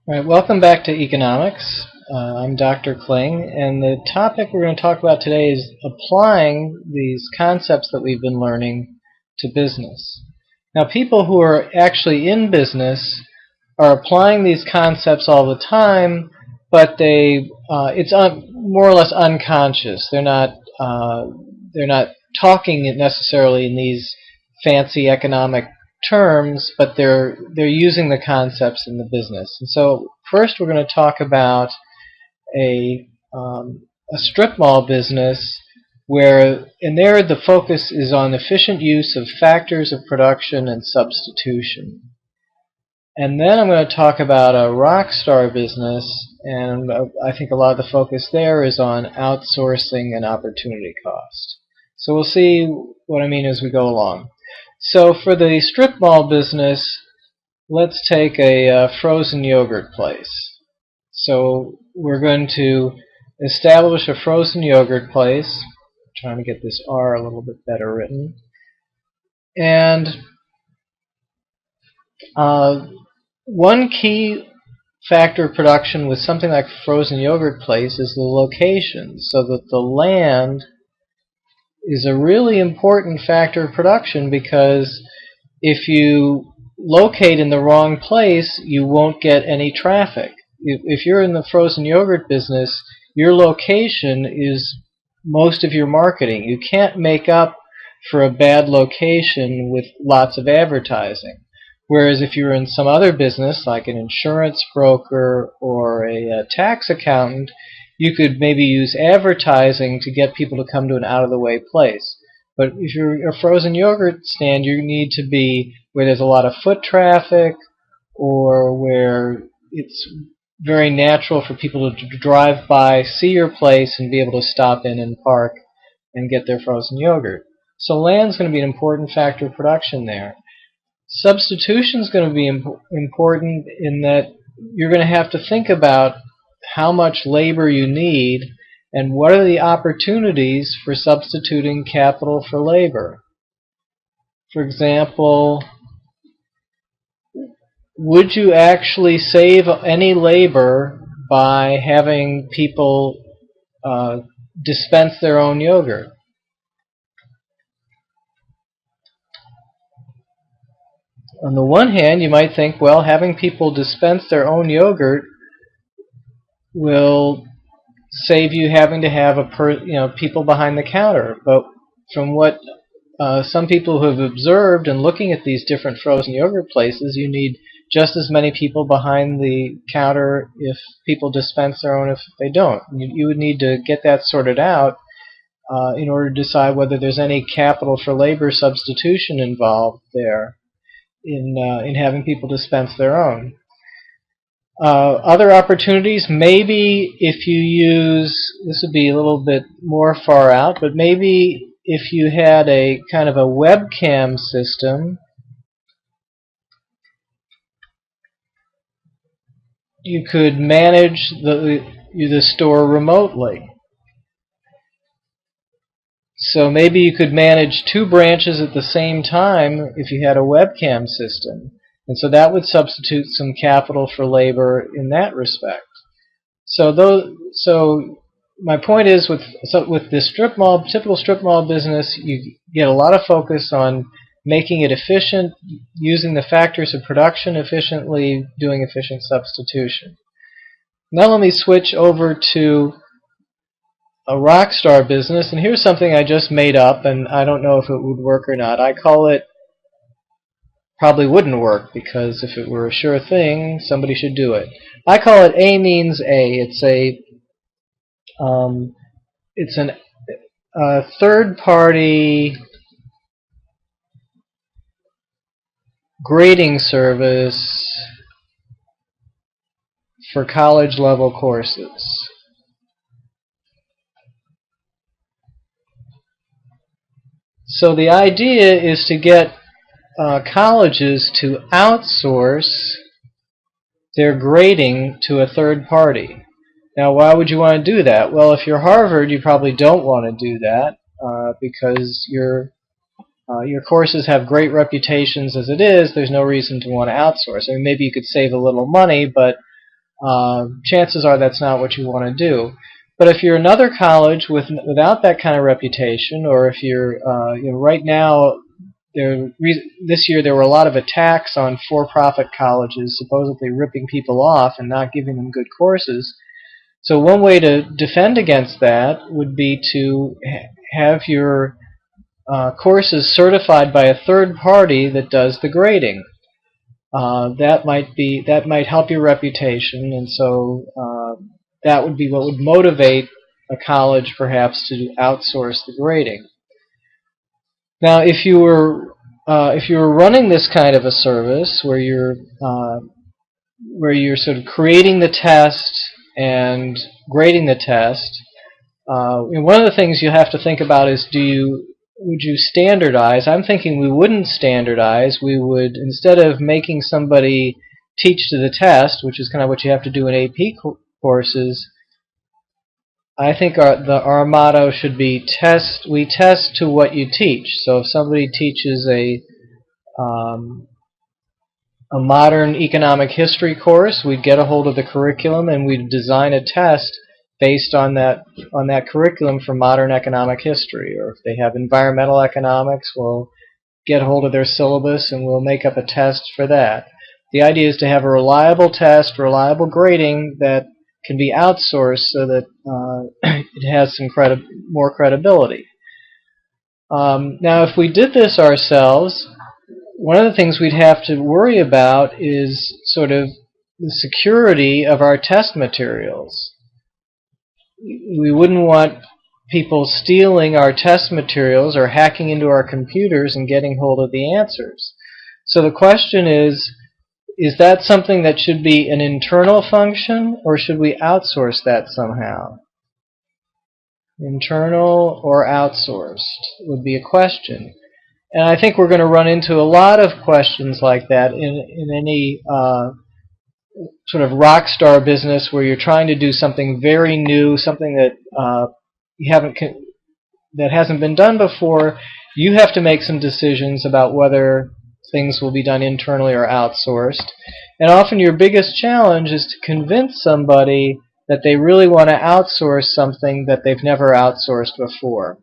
All right, welcome back to economics. I'm Dr. Kling, and the topic we're going to talk about today is applying these concepts that we've been learning to business. Now, people who are actually in business are applying these concepts all the time, but it's more or less unconscious. They're not talking it necessarily in these fancy economic terms, but they're using the concepts in the business. And so first we're going to talk about a strip mall business there the focus is on efficient use of factors of production and substitution. And then I'm going to talk about a rock star business, and I think a lot of the focus there is on outsourcing and opportunity cost. So we'll see what I mean as we go along. So for the strip mall business, let's take a frozen yogurt place. So we're going to establish a frozen yogurt place. I'm trying to get this R a little bit better written. And one key factor of production with something like a frozen yogurt place is the location, so that the land is a really important factor of production, because if you locate in the wrong place, you won't get any traffic. If you're in the frozen yogurt business, your location is most of your marketing. You can't make up for a bad location with lots of advertising. Whereas if you're in some other business, like an insurance broker or a tax accountant, you could maybe use advertising to get people to come to an out-of-the-way place. But if you're a frozen yogurt stand, you need to be where there's a lot of foot traffic, or where it's very natural for people to drive by, see your place, and be able to stop in and park and get their frozen yogurt. So land's going to be an important factor of production there. Substitution is going to be important in that you're going to have to think about how much labor you need and what are the opportunities for substituting capital for labor. For example, would you actually save any labor by having people dispense their own yogurt? On the one hand, you might think, well, having people dispense their own yogurt will save you having to have people behind the counter. But from what some people have observed and looking at these different frozen yogurt places, you need just as many people behind the counter if people dispense their own if they don't. You would need to get that sorted out in order to decide whether there's any capital for labor substitution involved there in having people dispense their own. Other opportunities, maybe if you use, this would be a little bit more far out, but maybe if you had a kind of a webcam system, you could manage the store remotely. So maybe you could manage 2 branches at the same time if you had a webcam system. And so that would substitute some capital for labor in that respect. So my point is, with this typical strip mall business, you get a lot of focus on making it efficient, using the factors of production efficiently, doing efficient substitution. Now let me switch over to a rock star business, and here's something I just made up, and I don't know if it would work or not. I call it, probably wouldn't work, because if it were a sure thing, somebody should do it. I call it A means A. It's a third-party grading service for college-level courses. So the idea is to get colleges to outsource their grading to a third party. Now, why would you want to do that? Well, if you're Harvard, you probably don't want to do that because your courses have great reputations as it is. There's no reason to want to outsource. I mean, maybe you could save a little money, but chances are that's not what you want to do. But if you're another college without that kind of reputation, or if you're right now, this year there were a lot of attacks on for-profit colleges supposedly ripping people off and not giving them good courses. So one way to defend against that would be to have your courses certified by a third party that does the grading. That might help your reputation, and so that would be what would motivate a college perhaps to outsource the grading. Now, if you were running this kind of a service where you're sort of creating the test and grading the test, and one of the things you have to think about is would you standardize? I'm thinking we wouldn't standardize. We would, instead of making somebody teach to the test, which is kind of what you have to do in AP courses, I think our motto should be we test to what you teach. So if somebody teaches a modern economic history course, we'd get a hold of the curriculum and we'd design a test based on that curriculum for modern economic history. Or if they have environmental economics, we'll get a hold of their syllabus and we'll make up a test for that. The idea is to have a reliable test, reliable grading that can be outsourced so that it has some more credibility. Now, if we did this ourselves, one of the things we'd have to worry about is sort of the security of our test materials. We wouldn't want people stealing our test materials or hacking into our computers and getting hold of the answers. So the question is that something that should be an internal function, or should we outsource that somehow? Internal or outsourced would be a question. And I think we're going to run into a lot of questions like that in any sort of rock star business where you're trying to do something very new, something that that hasn't been done before. You have to make some decisions about whether things will be done internally or outsourced. And often your biggest challenge is to convince somebody that they really want to outsource something that they've never outsourced before.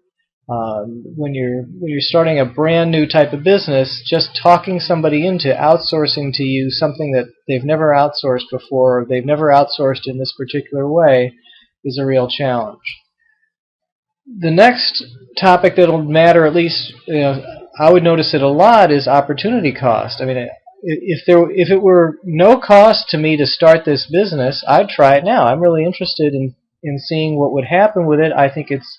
When you're starting a brand new type of business, just talking somebody into outsourcing to you something that they've never outsourced before, or they've never outsourced in this particular way, is a real challenge. The next topic that'll matter, at least I would notice it a lot, is opportunity cost. I mean, if it were no cost to me to start this business, I'd try it now. I'm really interested in seeing what would happen with it. I think it's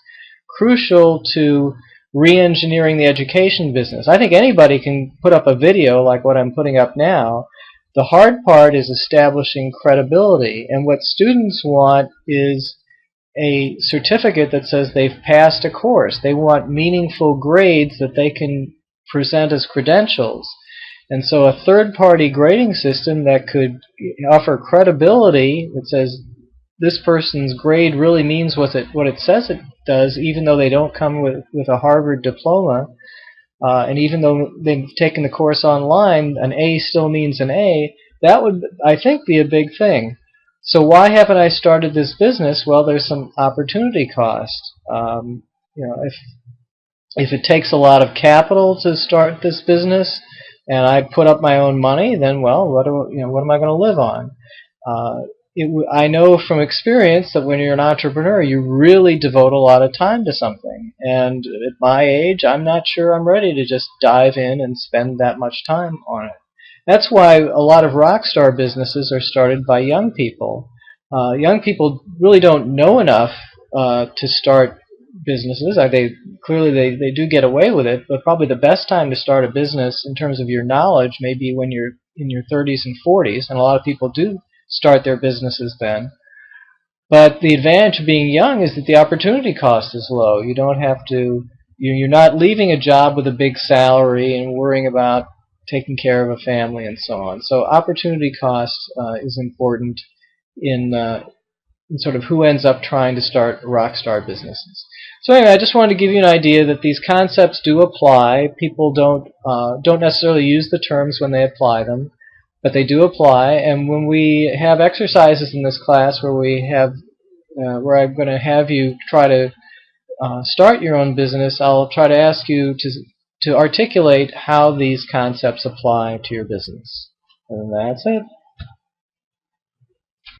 crucial to re-engineering the education business. I think anybody can put up a video like what I'm putting up now. The hard part is establishing credibility, and what students want is a certificate that says they've passed a course. They want meaningful grades that they can present as credentials. And so a third-party grading system that could offer credibility that says this person's grade really means what it says it does, even though they don't come with a Harvard diploma, and even though they've taken the course online, an A still means an A. That would, I think, be a big thing. So why haven't I started this business? Well, there's some opportunity cost. If it takes a lot of capital to start this business, and I put up my own money, then what am I going to live on? I know from experience that when you're an entrepreneur, you really devote a lot of time to something. And at my age, I'm not sure I'm ready to just dive in and spend that much time on it. That's why a lot of rock star businesses are started by young people. Young people really don't know enough to start businesses. Clearly they do get away with it, but probably the best time to start a business in terms of your knowledge may be when you're in your 30s and 40s, and a lot of people do start their businesses then. But the advantage of being young is that the opportunity cost is low. You don't have to, you're not leaving a job with a big salary and worrying about taking care of a family and so on. So opportunity cost is important in sort of who ends up trying to start rock star businesses. So anyway, I just wanted to give you an idea that these concepts do apply. People don't necessarily use the terms when they apply them, but they do apply. And when we have exercises in this class where I'm going to have you try to start your own business, I'll try to ask you to articulate how these concepts apply to your business. And that's it.